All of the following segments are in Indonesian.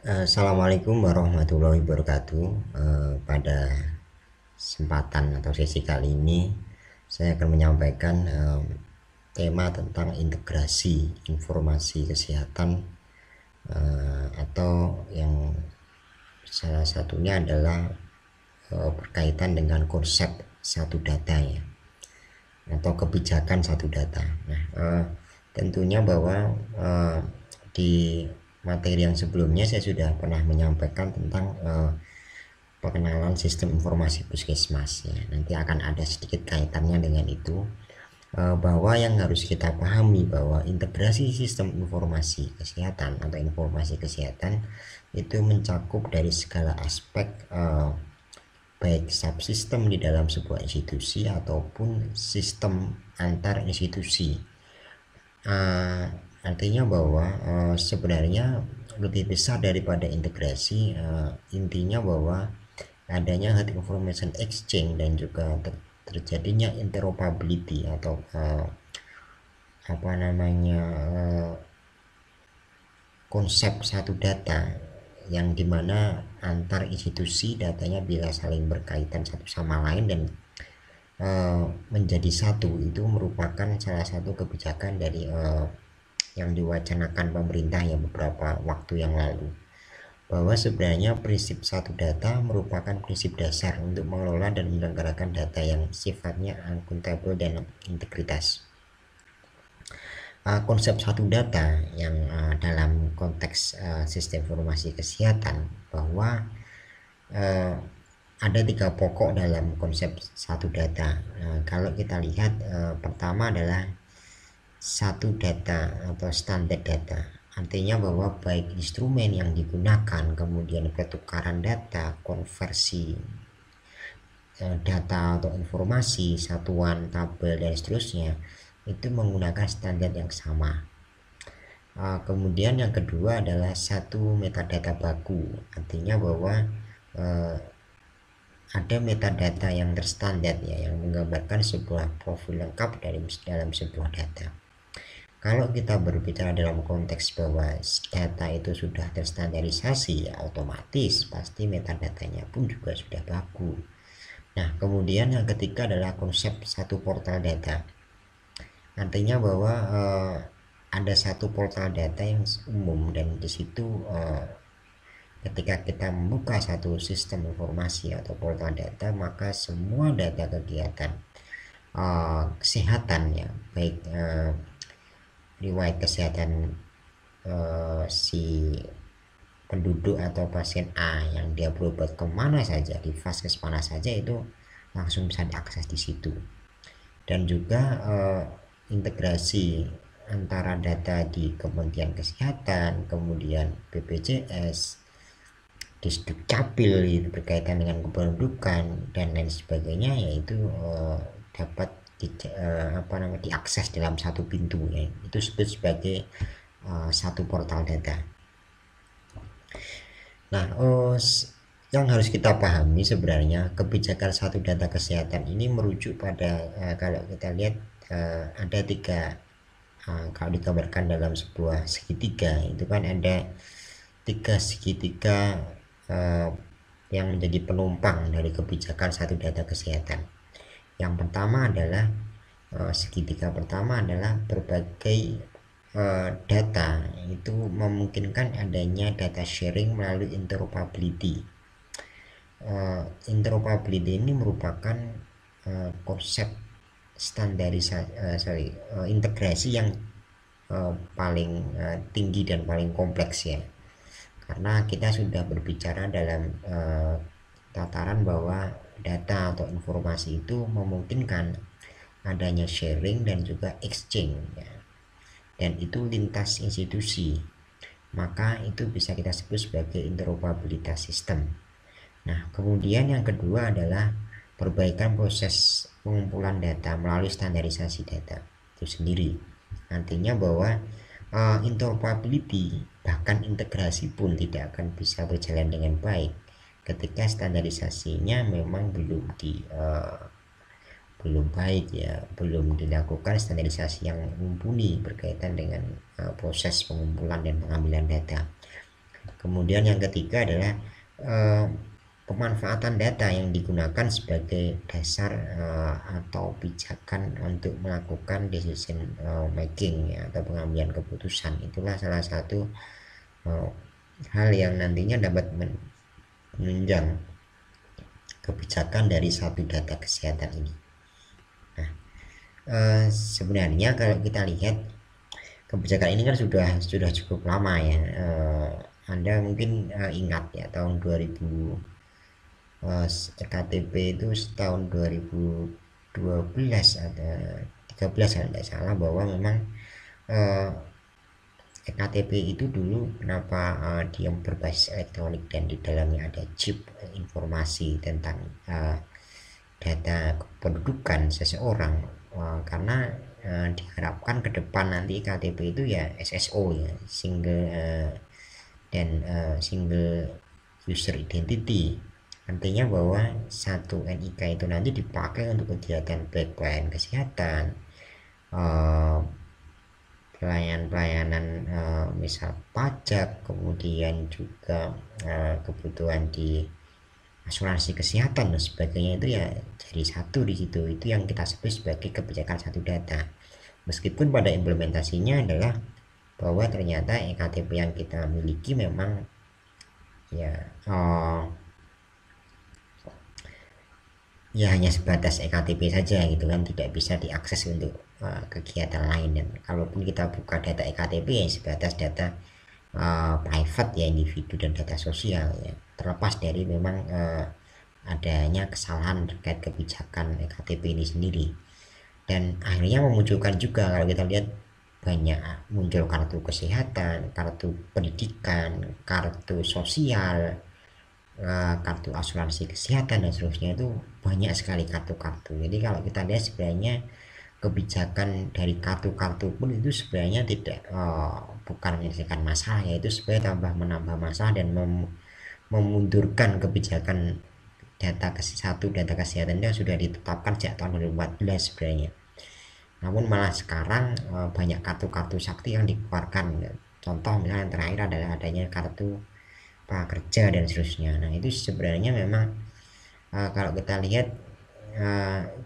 Assalamualaikum warahmatullahi wabarakatuh. Pada kesempatan atau sesi kali ini saya akan menyampaikan tema tentang integrasi informasi kesehatan, atau yang salah satunya adalah berkaitan dengan konsep satu data ya, atau kebijakan satu data. Nah, tentunya bahwa di materi yang sebelumnya saya sudah pernah menyampaikan tentang pengenalan sistem informasi puskesmas ya. Nanti akan ada sedikit kaitannya dengan itu, bahwa yang harus kita pahami bahwa integrasi sistem informasi kesehatan atau informasi kesehatan itu mencakup dari segala aspek, baik subsistem di dalam sebuah institusi ataupun sistem antar institusi. Artinya bahwa sebenarnya lebih besar daripada integrasi, intinya bahwa adanya health information exchange dan juga terjadinya interoperability atau konsep satu data yang dimana antar institusi datanya bisa saling berkaitan satu sama lain dan menjadi satu. Itu merupakan salah satu kebijakan dari yang diwacanakan pemerintah ya beberapa waktu yang lalu, bahwa sebenarnya prinsip satu data merupakan prinsip dasar untuk mengelola dan menyelenggarakan data yang sifatnya akuntabel dan integritas. Konsep satu data yang dalam konteks sistem informasi kesehatan, bahwa ada 3 pokok dalam konsep satu data. Kalau kita lihat, pertama adalah satu data atau standar data. Artinya bahwa baik instrumen yang digunakan, kemudian pertukaran data, konversi data atau informasi, satuan, tabel, dan seterusnya, itu menggunakan standar yang sama. Kemudian yang kedua adalah satu metadata baku. Artinya bahwa ada metadata yang terstandar ya, yang menggambarkan sebuah profil lengkap dalam sebuah data. Kalau kita berbicara dalam konteks bahwa data itu sudah terstandarisasi, ya otomatis pasti metadatanya pun juga sudah baku. Nah, kemudian yang ketiga adalah konsep satu portal data. Artinya bahwa ada satu portal data yang umum, dan di situ ketika kita membuka satu sistem informasi atau portal data, maka semua data kegiatan kesehatan ya, baik riwayat kesehatan si penduduk atau pasien A yang dia berobat kemana saja, di vaskes mana saja, itu langsung bisa diakses di situ. Dan juga integrasi antara data di Kementerian Kesehatan, kemudian BPJS, Disdukcapil berkaitan dengan kependudukan dan lain sebagainya, yaitu dapat diakses dalam satu pintu ya. Itu disebut sebagai satu portal data. Nah, yang harus kita pahami sebenarnya kebijakan satu data kesehatan ini merujuk pada kalau kita lihat ada 3, kalau digambarkan dalam sebuah segitiga, itu kan ada 3 segitiga yang menjadi penumpang dari kebijakan satu data kesehatan. Yang pertama adalah segitiga pertama adalah berbagai data itu memungkinkan adanya data sharing melalui interoperability. Interoperability ini merupakan konsep integrasi yang paling tinggi dan paling kompleks ya, karena kita sudah berbicara dalam tataran bahwa data atau informasi itu memungkinkan adanya sharing dan juga exchange ya, dan itu lintas institusi, maka itu bisa kita sebut sebagai interoperabilitas sistem. Nah, kemudian yang kedua adalah perbaikan proses pengumpulan data melalui standarisasi data itu sendiri. Artinya bahwa interoperability, bahkan integrasi pun tidak akan bisa berjalan dengan baik ketika standarisasinya memang belum baik ya, belum dilakukan standarisasi yang mumpuni berkaitan dengan proses pengumpulan dan pengambilan data. Kemudian yang ketiga adalah pemanfaatan data yang digunakan sebagai dasar atau pijakan untuk melakukan decision making ya, atau pengambilan keputusan. Itulah salah satu hal yang nantinya dapat menunjang kebijakan dari satu data kesehatan ini. Nah, sebenarnya kalau kita lihat kebijakan ini kan sudah cukup lama ya. Anda mungkin ingat ya, tahun 2000 EKTP itu tahun 2012 ada 13 kalau tidak salah, bahwa memang EKTP itu dulu kenapa dia berbasis elektronik dan di dalamnya ada chip informasi tentang data kependudukan seseorang, karena diharapkan ke depan nanti KTP itu ya SSO ya, single user identity. Artinya bahwa satu NIK itu nanti dipakai untuk kegiatan baik pelayanan kesehatan, pelayanan misal pajak, kemudian juga kebutuhan di asuransi kesehatan dan sebagainya, itu ya jadi satu di situ. Itu yang kita sebut sebagai kebijakan satu data. Meskipun pada implementasinya adalah bahwa ternyata EKTP yang kita miliki memang ya hanya sebatas EKTP saja gitu kan, tidak bisa diakses untuk kegiatan lain. Dan kalaupun kita buka data EKTP ya sebatas data private ya, individu dan data sosial ya, terlepas dari memang adanya kesalahan terkait kebijakan EKTP ini sendiri. Dan akhirnya memunculkan juga, kalau kita lihat, banyak muncul kartu kesehatan, kartu pendidikan, kartu sosial, kartu asuransi kesehatan dan seterusnya. Itu banyak sekali kartu-kartu. Jadi kalau kita lihat sebenarnya kebijakan dari kartu-kartu pun itu sebenarnya tidak bukan menyelesaikan masalah, yaitu sebenarnya tambah menambah masalah dan memundurkan kebijakan data kesehatan yang sudah ditetapkan sejak tahun 2014 sebenarnya. Namun malah sekarang banyak kartu-kartu sakti yang dikeluarkan. Contoh misalnya yang terakhir adalah adanya kartu prakerja dan seterusnya. Nah itu sebenarnya memang kalau kita lihat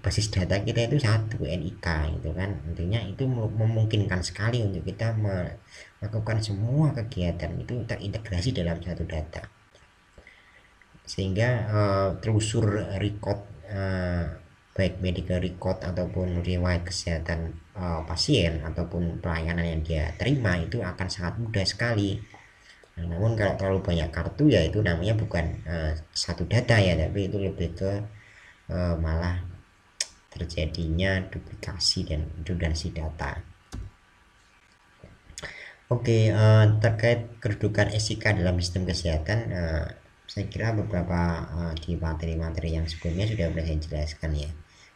basis data kita itu satu, NIK gitu kan. Intinya itu memungkinkan sekali untuk kita melakukan semua kegiatan itu terintegrasi dalam satu data, sehingga telusur record baik medical record ataupun riwayat kesehatan pasien ataupun pelayanan yang dia terima itu akan sangat mudah sekali. Nah, namun kalau terlalu banyak kartu ya itu namanya bukan satu data ya, tapi itu lebih ke malah terjadinya duplikasi dan redundansi data. Oke, terkait kedudukan SIK dalam sistem kesehatan, saya kira beberapa di materi-materi yang sebelumnya sudah saya jelaskan ya.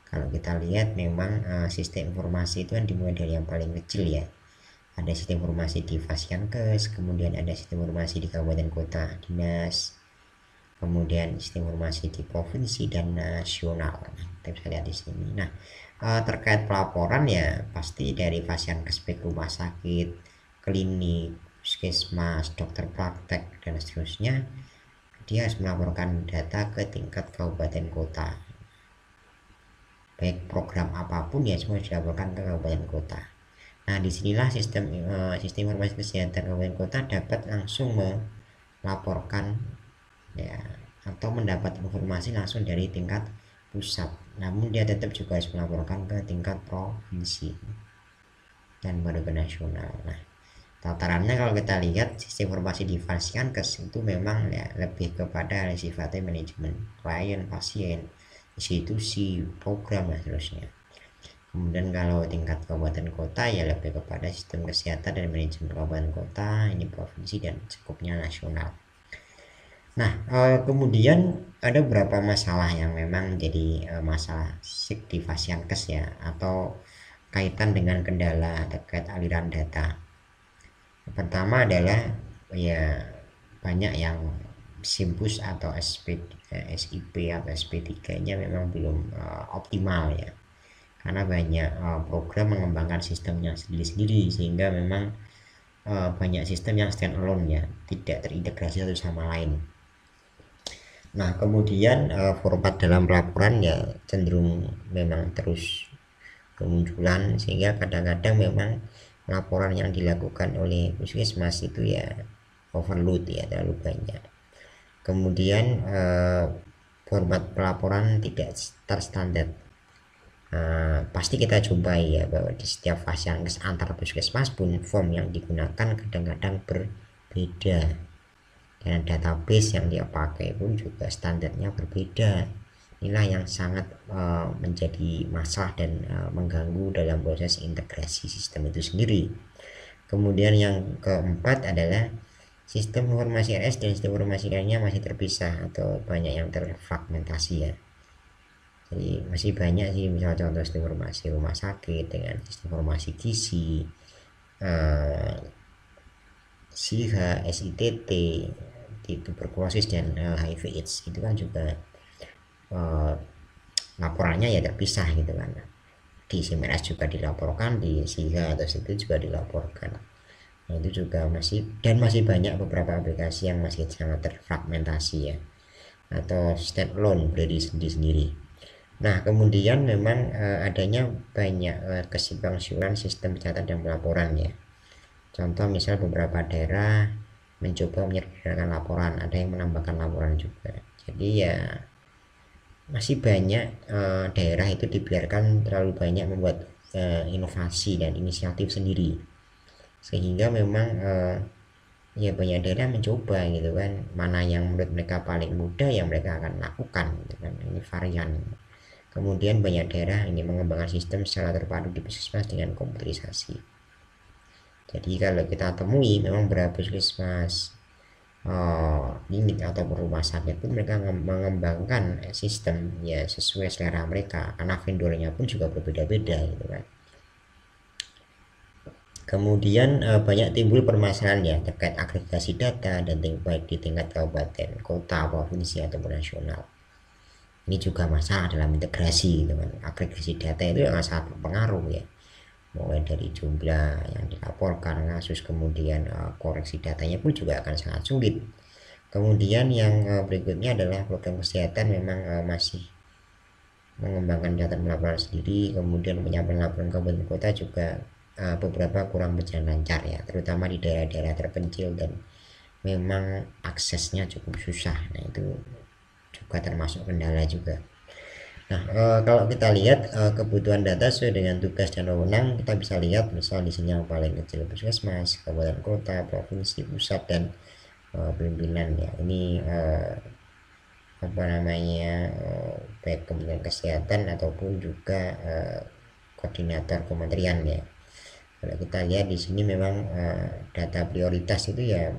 Kalau kita lihat memang sistem informasi itu kan dimulai dari yang paling kecil ya. Ada sistem informasi di Fasiankes, kemudian ada sistem informasi di kabupaten kota dinas, kemudian sistem informasi di provinsi dan nasional. Kita bisa lihat di sini. Nah, terkait pelaporan ya pasti dari Fasiankes baik rumah sakit, klinik, puskesmas, dokter praktek dan seterusnya, dia harus melaporkan data ke tingkat kabupaten kota. Baik program apapun ya semua dilaporkan ke kabupaten kota. Nah disinilah sistem informasi kesehatan kabupaten kota dapat langsung melaporkan ya, atau mendapat informasi langsung dari tingkat pusat. Namun dia tetap juga harus melaporkan ke tingkat provinsi dan baru ke nasional. Nah tatarannya kalau kita lihat sistem informasi di Fasiankes itu memang ya lebih kepada sifatnya manajemen klien, pasien, institusi, program dan seterusnya. Kemudian kalau tingkat kabupaten kota ya lebih kepada sistem kesehatan dan manajemen kabupaten kota, ini provinsi dan cukupnya nasional. Nah kemudian ada beberapa masalah yang memang menjadi masalah di Fasiankes ya, atau kaitan dengan kendala terkait aliran data. Pertama adalah ya banyak yang SIMPUS atau SIP atau SP3 nya memang belum optimal ya, karena banyak program mengembangkan sistemnya sendiri-sendiri, sehingga memang banyak sistem yang stand alone ya, tidak terintegrasi satu sama lain. Nah kemudian format dalam pelaporan ya cenderung memang terus kemunculan, sehingga kadang-kadang memang laporan yang dilakukan oleh puskesmas itu ya overload ya, terlalu banyak. Kemudian format pelaporan tidak terstandar. Pasti kita jumpai ya bahwa di setiap fasiankes antar puskesmas pun form yang digunakan kadang-kadang berbeda, dan database yang dia pakai pun juga standarnya berbeda. Inilah yang sangat menjadi masalah dan mengganggu dalam proses integrasi sistem itu sendiri. Kemudian yang keempat adalah sistem informasi RS dan sistem informasi lainnya masih terpisah atau banyak yang terfragmentasi ya. Jadi masih banyak sih, misalnya contoh sistem informasi rumah sakit dengan sistem informasi gizi, SIH, SITT, di tuberkulosis dan HIV/AIDS itu kan juga laporannya ya terpisah gitu kan. Di CMRS juga dilaporkan, di SIH atau situ juga dilaporkan. Nah, itu juga masih banyak beberapa aplikasi yang masih sangat terfragmentasi ya, atau standalone berdiri sendiri. Nah kemudian memang adanya banyak kesimpang siuran sistem pencatatan dan pelaporan ya. Contoh misal beberapa daerah mencoba menyederhanakan laporan, ada yang menambahkan laporan juga. Jadi ya masih banyak daerah itu dibiarkan terlalu banyak membuat inovasi dan inisiatif sendiri, sehingga memang ya banyak daerah mencoba gitu kan, mana yang menurut mereka paling mudah yang mereka akan lakukan gitu kan, ini varian. Kemudian banyak daerah ini mengembangkan sistem secara terpadu di puskesmas dengan komputerisasi. Jadi kalau kita temui memang berapa puskesmas unit atau rumah sakit pun mereka mengembangkan sistem ya sesuai selera mereka, karena vendornya pun juga berbeda-beda gitu kan. Kemudian banyak timbul permasalahan ya terkait agregasi data dan baik di tingkat kabupaten, kota, provinsi ataupun nasional. Ini juga masalah dalam integrasi dengan agregasi data itu yang sangat berpengaruh ya, mulai dari jumlah yang dilaporkan kasus, kemudian koreksi datanya pun juga akan sangat sulit. Kemudian yang berikutnya adalah program kesehatan memang masih mengembangkan data pelaporan sendiri, kemudian penyampaian laporan kabupaten kota juga beberapa kurang berjalan lancar ya, terutama di daerah-daerah terpencil dan memang aksesnya cukup susah. Nah itu juga termasuk kendala juga. Nah kalau kita lihat kebutuhan data sesuai dengan tugas dan wewenang, kita bisa lihat misal di sini yang paling kecil puskesmas, kabupaten kota, provinsi, pusat, dan pimpinan ya. Ini apa namanya baik Kementerian Kesehatan ataupun juga koordinator kementerian ya. Kalau kita lihat di sini memang data prioritas itu ya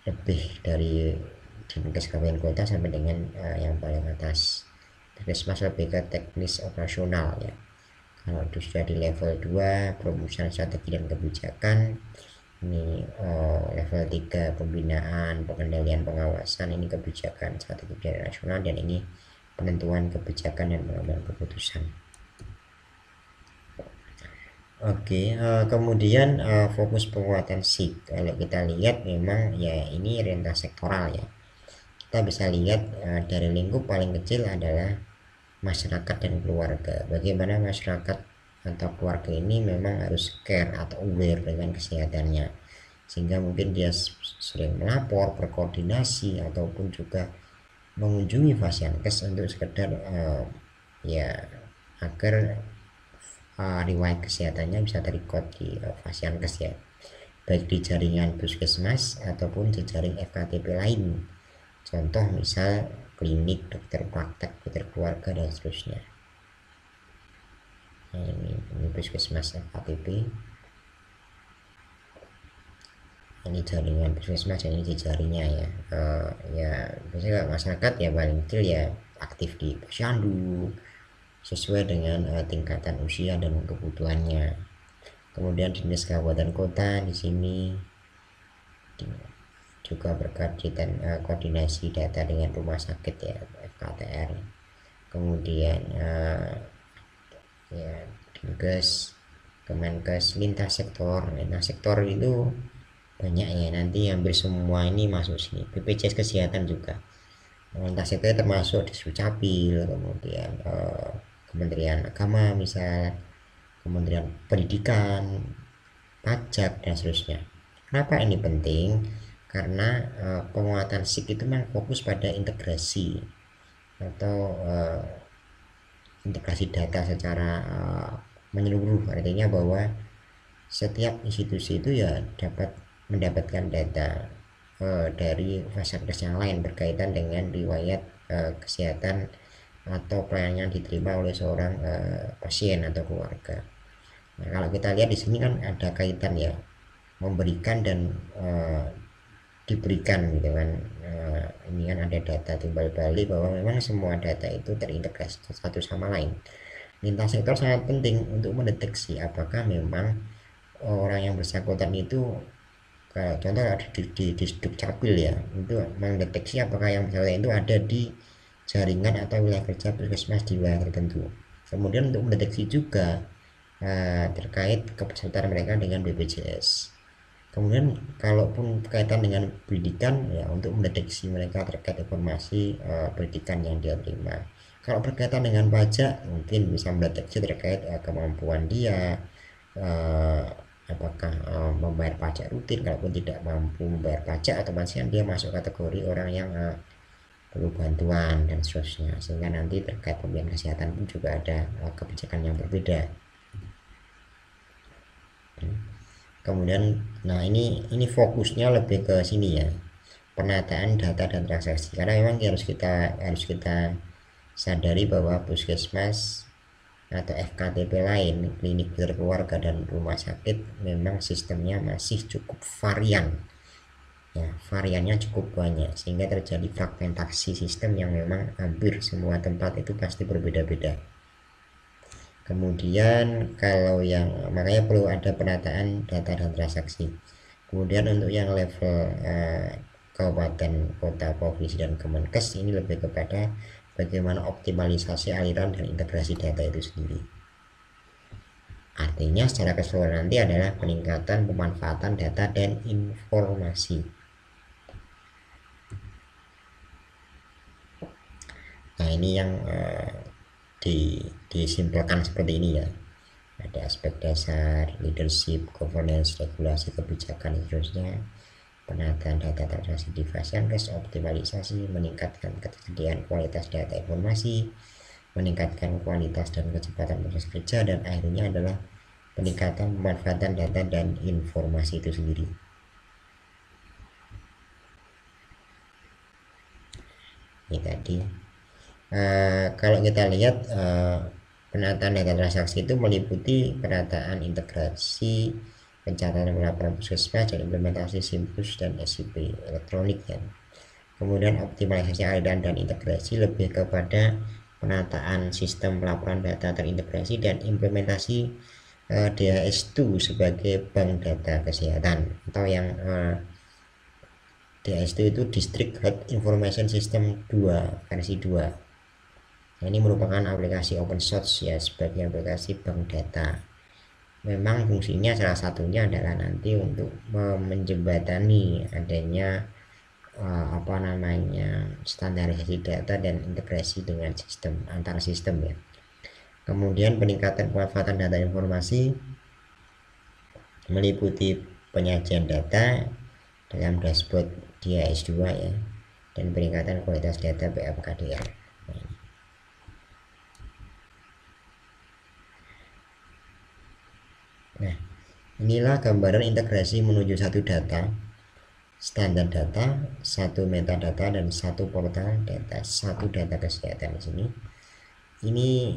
lebih dari dinkes kabupaten kota sampai dengan yang paling atas. Puskesmas lebih ke teknis operasional ya. Kalau itu sudah di level 2 perumusan strategi dan kebijakan, ini level 3 pembinaan, pengendalian, pengawasan, ini kebijakan strategi dan nasional, dan ini penentuan kebijakan dan pengambilan keputusan. Oke, kemudian fokus penguatan SIG. Kalau kita lihat memang ya ini rentas sektoral ya. Kita bisa lihat dari lingkup paling kecil adalah masyarakat dan keluarga. Bagaimana masyarakat atau keluarga ini memang harus care atau aware dengan kesehatannya, sehingga mungkin dia sering melapor, berkoordinasi, ataupun juga mengunjungi fasiankes untuk sekedar ya agar riwayat kesehatannya bisa terrecord di fasiankes ya, baik di jaringan puskesmas ataupun jejaring FKTP lain. Contoh misal klinik, dokter praktek, dokter keluarga, dan seterusnya. Nah, ini puskesmas FKTP, ini jaringan puskesmas, ini jejaringnya ya. Ya biasanya masyarakat ya paling kecil ya aktif di posyandu sesuai dengan tingkatan usia dan kebutuhannya. Kemudian dinas kabupaten kota di sini juga berkaitan koordinasi data dengan rumah sakit ya, FKTR. Kemudian ya dinkes Kemenkes, lintas sektor. Nah, sektor itu banyak ya, nanti hampir semua ini masuk sini. BPJS Kesehatan juga. Lintas sektor termasuk Dukcapil, kemudian Kementerian Agama misal, Kementerian Pendidikan, pajak dan seterusnya. Kenapa ini penting? Karena penguatan SIK itu memang fokus pada integrasi atau integrasi data secara menyeluruh, artinya bahwa setiap institusi itu ya dapat mendapatkan data dari fasilitas yang lain berkaitan dengan riwayat kesehatan atau pelayanan diterima oleh seorang pasien atau keluarga. Nah, kalau kita lihat di sini kan ada kaitan ya, memberikan dan diberikan gitu kan. Ini kan ada data timbal balik bahwa memang semua data itu terintegrasi satu sama lain. Lintas sektor sangat penting untuk mendeteksi apakah memang orang yang bersangkutan itu, kalau contoh ada di Dukcapil ya, itu mendeteksi apakah yang bersangkutan itu ada di jaringan atau wilayah kerja puskesmas di wilayah tertentu. Kemudian untuk mendeteksi juga terkait kepesertaan mereka dengan BPJS. Kemudian kalaupun berkaitan dengan pendidikan ya, untuk mendeteksi mereka terkait informasi pendidikan yang dia terima. Kalau berkaitan dengan pajak, mungkin bisa mendeteksi terkait kemampuan dia, apakah membayar pajak rutin. Kalaupun tidak mampu membayar pajak, otomatis dia masuk kategori orang yang perlu bantuan dan seterusnya, sehingga nanti terkait pembiayaan kesehatan pun juga ada kebijakan yang berbeda. Kemudian nah ini fokusnya lebih ke sini ya, penataan data dan transaksi, karena memang harus kita sadari bahwa puskesmas atau FKTP lain, klinik keluarga dan rumah sakit, memang sistemnya masih cukup varian ya, variannya cukup banyak, sehingga terjadi fragmentasi sistem yang memang hampir semua tempat itu pasti berbeda-beda. Kemudian kalau yang makanya perlu ada penataan data dan transaksi. Kemudian untuk yang level kabupaten, kota, provinsi dan Kemenkes, ini lebih kepada bagaimana optimalisasi aliran dan integrasi data itu sendiri. Artinya secara keseluruhan nanti adalah peningkatan pemanfaatan data dan informasi. Nah, ini yang disimpulkan seperti ini ya. Ada aspek dasar, leadership, governance, regulasi, kebijakan, seterusnya, penataan data transaksi device yang optimalisasi, meningkatkan ketersediaan kualitas data informasi, meningkatkan kualitas dan kecepatan proses kerja, dan akhirnya adalah peningkatan pemanfaatan data dan informasi itu sendiri. Ini tadi kalau kita lihat penataan data transaksi itu meliputi penataan integrasi, pencatatan pelaporan puskesmas dan implementasi SIMPUS dan SIP elektronik ya. Kemudian optimalisasi aliran dan integrasi lebih kepada penataan sistem pelaporan data terintegrasi dan implementasi DHS2 sebagai bank data kesehatan, atau yang DHS2 itu District Health Information System 2 versi 2. Ini merupakan aplikasi open source ya, sebagai aplikasi bank data. Memang fungsinya salah satunya adalah nanti untuk menjembatani adanya standarisasi data dan integrasi dengan sistem, antar sistem ya. Kemudian peningkatan pemanfaatan data informasi meliputi penyajian data dalam dashboard DHS2 ya, dan peningkatan kualitas data BFKDR. Nah, inilah gambaran integrasi menuju satu data, standar data, satu metadata, dan satu portal data, satu data kesehatan. Di sini, ini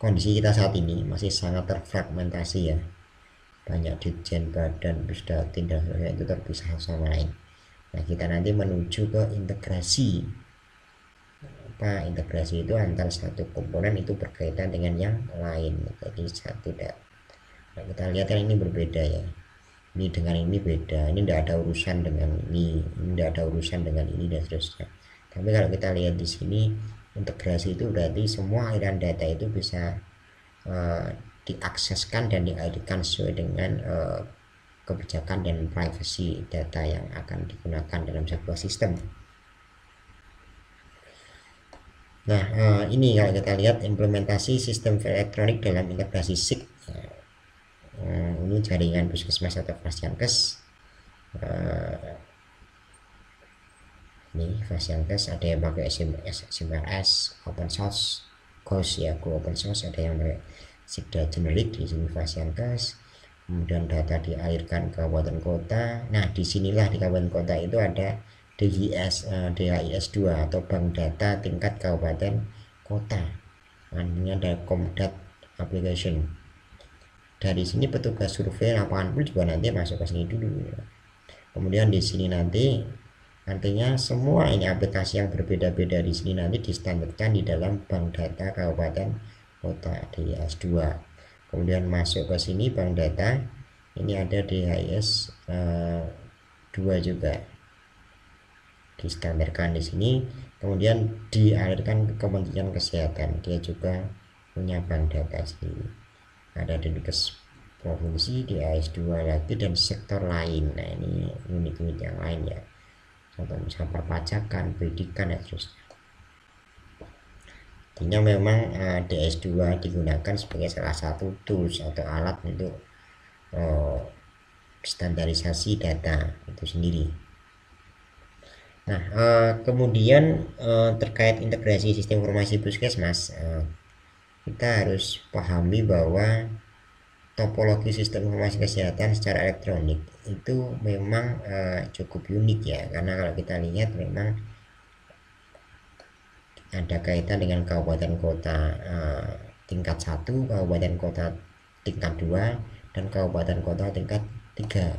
kondisi kita saat ini masih sangat terfragmentasi ya, banyak ditjen, badan, pusdatin dan sebagainya itu terpisah sama lain. Nah, kita nanti menuju ke integrasi. Integrasi itu antar satu komponen itu berkaitan dengan yang lain, jadi satu data. Nah, kita lihat kan ini berbeda ya, ini dengan ini beda, ini tidak ada urusan dengan ini tidak ada urusan dengan ini dan seterusnya. Tapi kalau kita lihat di sini, integrasi itu berarti semua aliran data itu bisa diakseskan dan dialihkan sesuai dengan kebijakan dan privacy data yang akan digunakan dalam sebuah sistem. Nah, ini kalau kita lihat implementasi sistem elektronik dalam integrasi SIG. Ini jaringan puskesmas atau Fasiankes. Ini Fasiankes ada yang pakai SMRS, open source, GOS ya, Go open source, ada yang pakai SIGDA generik di sini Fasiankes. Kemudian data dialirkan ke kabupaten kota. Nah, disinilah di kabupaten kota itu ada DHIS 2 atau bank data tingkat kabupaten kota. Nah, ini ada Komdat application. Dari sini petugas survei lapangan pun juga nanti masuk ke sini dulu. Kemudian di sini nanti artinya semua ini aplikasi yang berbeda-beda di sini nanti distandarkan di dalam bank data kabupaten kota DHIS 2. Kemudian masuk ke sini bank data, ini ada DHIS 2 juga distandarkan di sini. Kemudian dialirkan ke Kementerian Kesehatan, dia juga punya bank data sendiri. Ada Dinkes provinsi, DHIS 2 lagi, dan sektor lain. Nah, ini unit-unit yang lain ya, contoh misalnya perpajakan, pendidikan, dan seterusnya. Artinya memang DHIS 2 digunakan sebagai salah satu tools atau alat untuk standarisasi data itu sendiri. Nah, kemudian terkait integrasi sistem informasi puskesmas, kita harus pahami bahwa topologi sistem informasi kesehatan secara elektronik itu memang cukup unik ya, karena kalau kita lihat memang ada kaitan dengan kabupaten kota tingkat 1, kabupaten kota tingkat 2, dan kabupaten kota tingkat 3.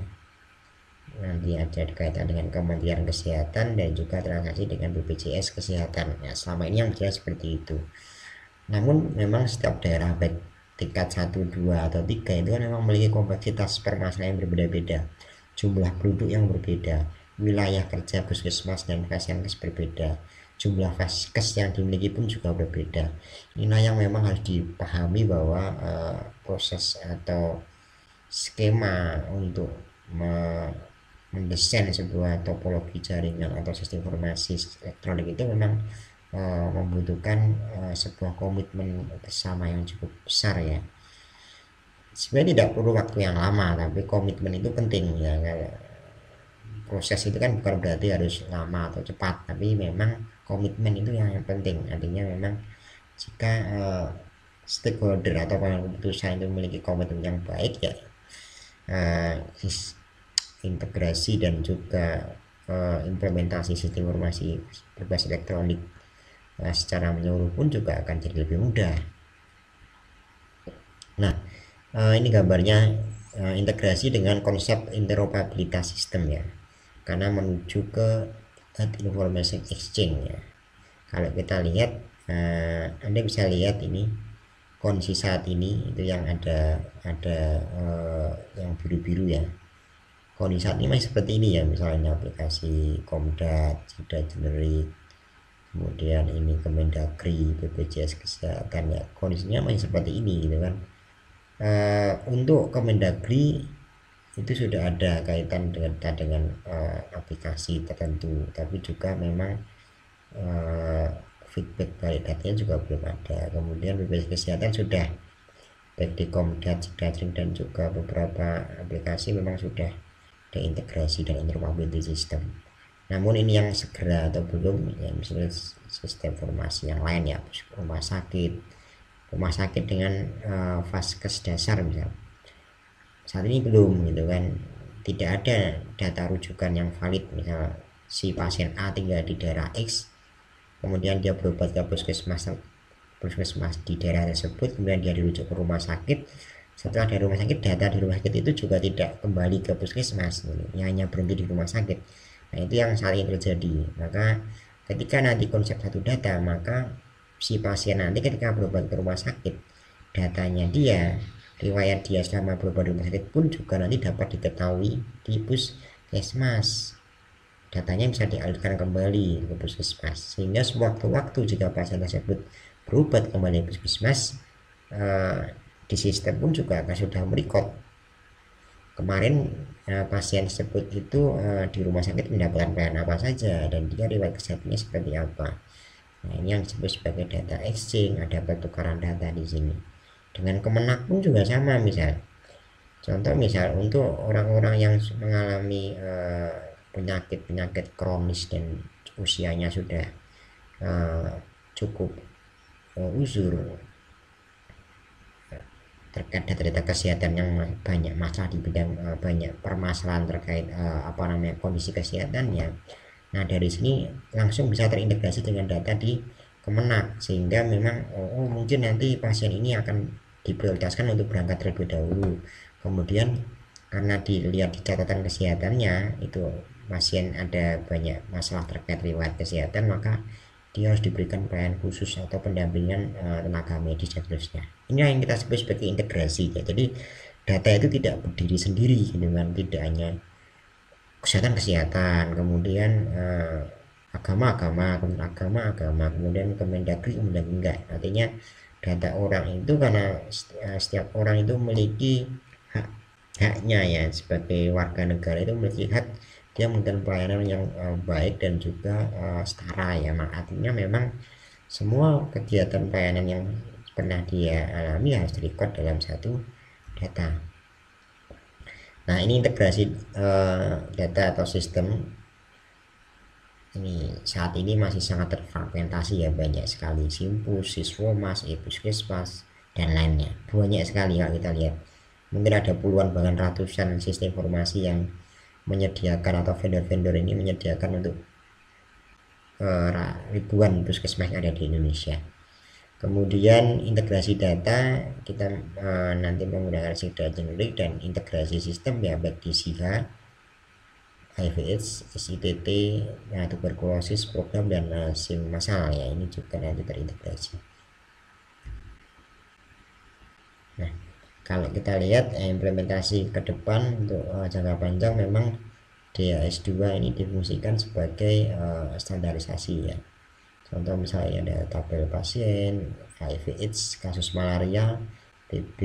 Nanti ada kaitan dengan Kementerian Kesehatan dan juga transaksi dengan BPJS Kesehatan. Ya, selama ini yang jelas seperti itu. Namun memang setiap daerah baik tingkat 1, 2, atau 3 itu kan memang memiliki kompleksitas permasalahan yang berbeda-beda, jumlah penduduk yang berbeda, wilayah kerja puskesmas dan Fasiankes berbeda, jumlah Faskes yang dimiliki pun juga berbeda. Inilah yang memang harus dipahami bahwa proses atau skema untuk mendesain sebuah topologi jaringan atau sistem informasi elektronik itu memang membutuhkan sebuah komitmen bersama yang cukup besar ya. Sebenarnya tidak perlu waktu yang lama, tapi komitmen itu penting ya. Proses itu kan bukan berarti harus lama atau cepat, tapi memang komitmen itu yang penting. Artinya memang jika stakeholder atau pengambil keputusan itu memiliki komitmen yang baik ya, integrasi dan juga implementasi sistem informasi berbasis elektronik secara menyeluruh pun juga akan jadi lebih mudah. Nah, ini gambarnya integrasi dengan konsep interoperabilitas sistem ya, karena menuju ke information exchange ya. Kalau kita lihat, Anda bisa lihat ini kondisi saat ini itu yang ada yang biru-biru ya. Kondisi saat ini masih seperti ini ya, misalnya aplikasi Komdat, SIGDA generik, kemudian ini Kemendagri, BPJS Kesehatan ya, kondisinya masih seperti ini gitu kan. Untuk Kemendagri itu sudah ada kaitan dengan aplikasi tertentu, tapi juga memang feedback balik datanya juga belum ada. Kemudian BPJS Kesehatan sudah, baik di Komdat, SIGDA dan juga beberapa aplikasi memang sudah terintegrasi dan interoperability system. Namun ini yang segera atau belum ya, misalnya sistem informasi yang lain ya, rumah sakit dengan Faskes dasar misalnya, saat ini belum gitu kan, tidak ada data rujukan yang valid. Misal si pasien A tinggal di daerah X, kemudian dia berobat ke puskesmas di daerah tersebut, kemudian dia dirujuk ke rumah sakit. Setelah dari rumah sakit, data di rumah sakit itu juga tidak kembali ke puskesmas, ya, hanya berhenti di rumah sakit. Nah, itu yang saat ini terjadi. Maka ketika nanti konsep satu data, maka si pasien nanti ketika berobat ke rumah sakit, datanya dia, riwayat dia selama berobat di rumah sakit pun juga nanti dapat diketahui di puskesmas. Datanya bisa dialirkan kembali ke puskesmas, sehingga sewaktu-waktu jika pasien tersebut berobat kembali ke puskesmas, di sistem pun juga akan sudah merecord kemarin pasien tersebut itu di rumah sakit mendapatkan pelayanan apa saja dan dia riwayat kesehatannya seperti apa. Nah, ini yang disebut sebagai data exchange, ada pertukaran data di sini. Dengan Kemenak pun juga sama, contoh misal untuk orang-orang yang mengalami penyakit-penyakit kronis dan usianya sudah cukup uzur, terkait data-data kesehatan yang banyak masalah di bidang banyak permasalahan terkait kondisi kesehatannya. Nah, dari sini langsung bisa terintegrasi dengan data di Kemenak, sehingga memang mungkin nanti pasien ini akan diprioritaskan untuk berangkat terlebih dahulu. Kemudian karena dilihat di catatan kesehatannya itu pasien ada banyak masalah terkait riwayat kesehatan, maka dia harus diberikan pelayanan khusus atau pendampingan tenaga medis dan seterusnya. Ini yang kita sebut sebagai integrasi ya. Jadi data itu tidak berdiri sendiri dengan tidak hanya kesehatan, kemudian agama, kemudian Kemendagri enggak. Artinya data orang itu karena setiap orang itu memiliki haknya ya, sebagai warga negara itu memiliki hak dia memberikan pelayanan yang baik dan juga setara ya. Artinya memang semua kegiatan pelayanan yang pernah dia alami harus direkod dalam satu data. Nah, ini integrasi data atau sistem ini saat ini masih sangat terfragmentasi ya, banyak sekali Simpus, Siswomas, Puskesmas dan lainnya, banyak sekali kalau kita lihat. Mungkin ada puluhan bahkan ratusan sistem informasi yang menyediakan atau vendor-vendor ini menyediakan untuk ribuan puskesmas yang ada di Indonesia. Kemudian integrasi data kita nanti menggunakan data generik dan integrasi sistem ya, baik di SIHA, HIV/AIDS, SITT, tuberkulosis, program dan SIM masal ya, ini juga nanti terintegrasi. Nah, kalau kita lihat implementasi ke depan untuk jangka panjang, memang DHS2 ini difungsikan sebagai standarisasi ya. Contoh misalnya ada tabel pasien, HIV/AIDS, kasus malaria, TB,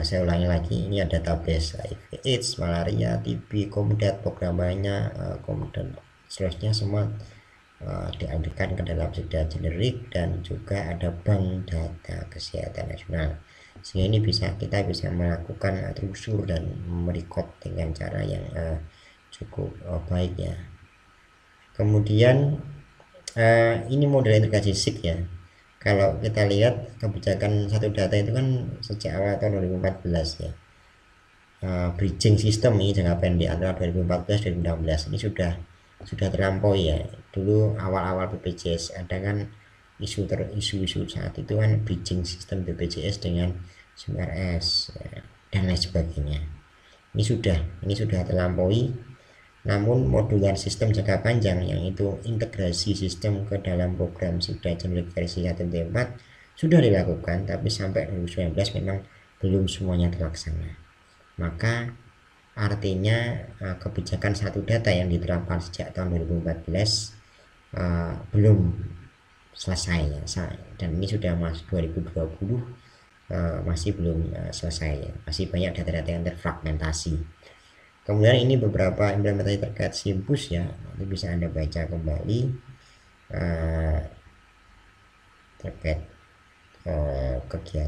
saya ulangi lagi, ini ada database HIV/AIDS, malaria, TB, kemudian programnya, kemudian seterusnya semua dialihkan ke dalam data generik dan juga ada bank data kesehatan nasional, sehingga ini kita bisa melakukan telusur dan merecord dengan cara yang cukup baik ya. Kemudian ini model integrasi SIG ya. Kalau kita lihat kebijakan satu data itu kan sejak awal tahun 2014 ya. Bridging system ini jangka pendek antara 2014 dan 2016 ini sudah terlampaui ya. Dulu awal-awal BPJS ada kan isu saat itu kan bridging sistem BPJS dengan SIM-RS dan lain sebagainya. Ini sudah terlampaui. Namun modular sistem jangka panjang yang itu integrasi sistem ke dalam program sudah generik versi 1.4 sudah dilakukan, tapi sampai 2019 memang belum semuanya terlaksana. Maka artinya kebijakan satu data yang diterapkan sejak tahun 2014 belum selesai ya, dan ini sudah masuk 2020 masih belum selesai ya. Masih banyak data-data yang terfragmentasi. Kemudian ini beberapa implementasi terkait Simpus ya, nanti bisa Anda baca kembali terkait kegiatan